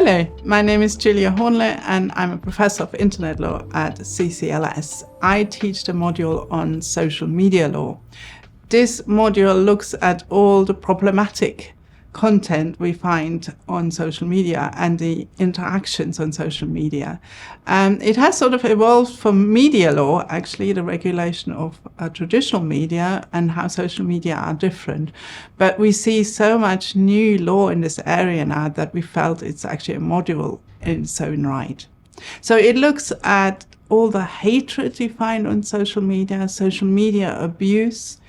Hello, my name is Julia Hornle and I'm a professor of internet law at CCLS. I teach the module on social media law. This module looks at all the problematic content we find on social media and the interactions on social media. It has sort of evolved from media law, actually, the regulation of traditional media and how social media are different. But we see so much new law in this area now that we felt it's actually a module in its own right. So it looks at all the hatred you find on social media abuse,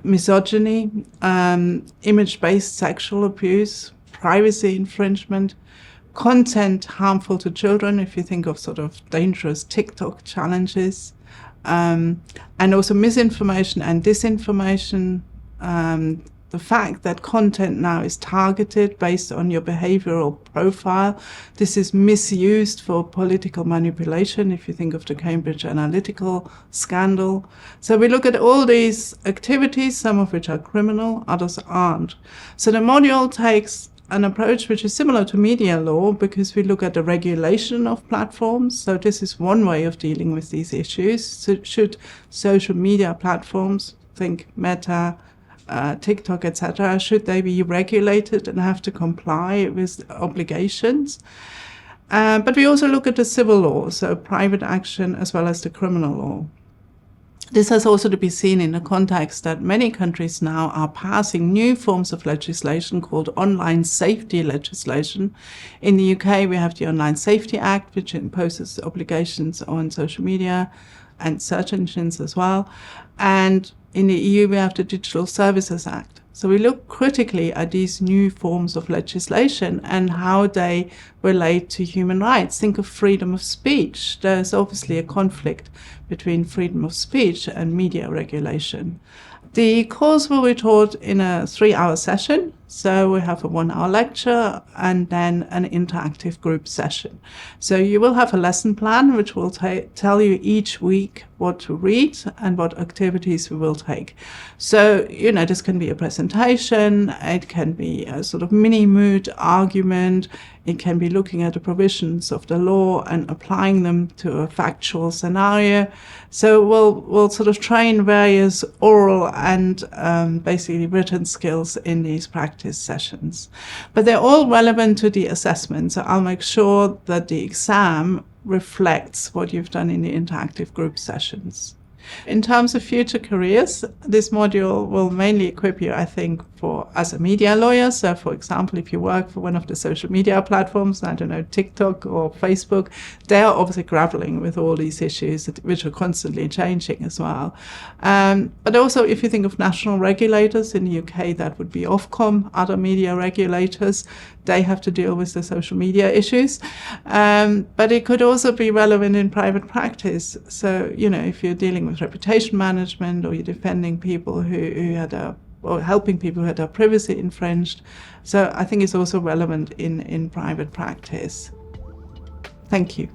misogyny, image-based sexual abuse, privacy infringement, content harmful to children, if you think of sort of dangerous TikTok challenges, and also misinformation and disinformation, the fact that content now is targeted based on your behavioral profile. This is misused for political manipulation, if you think of the Cambridge Analytica scandal. So we look at all these activities, some of which are criminal, others aren't. So the module takes an approach which is similar to media law because we look at the regulation of platforms. So this is one way of dealing with these issues. So should social media platforms, think Meta, TikTok, etc., should they be regulated and have to comply with obligations? But we also look at the civil law, so private action as well as the criminal law. This has also to be seen in the context that many countries now are passing new forms of legislation called online safety legislation. In the UK, we have the Online Safety Act, which imposes obligations on social media and search engines as well. And in the EU, we have the Digital Services Act. So we look critically at these new forms of legislation and how they relate to human rights. Think of freedom of speech. There's obviously a conflict between freedom of speech and media regulation. The course will be taught in a 3-hour session. So we have a 1-hour lecture and then an interactive group session. So you will have a lesson plan which will tell you each week what to read and what activities we will take. So, this can be a presentation, it can be a sort of mini-mood argument, it can be looking at the provisions of the law and applying them to a factual scenario. So we'll sort of train various oral and basically written skills in these practice sessions. But they're all relevant to the assessment, so I'll make sure that the exam reflects what you've done in the interactive group sessions. In terms of future careers, this module will mainly equip you, I think, as a media lawyer. So, for example, if you work for one of the social media platforms, I don't know, TikTok or Facebook, they are obviously grappling with all these issues which are constantly changing as well. But also, if you think of national regulators in the UK, that would be Ofcom, other media regulators. They have to deal with the social media issues. But it could also be relevant in private practice. So, if you're dealing with reputation management or you're defending people or helping people who had their privacy infringed. So I think it's also relevant in private practice. Thank you.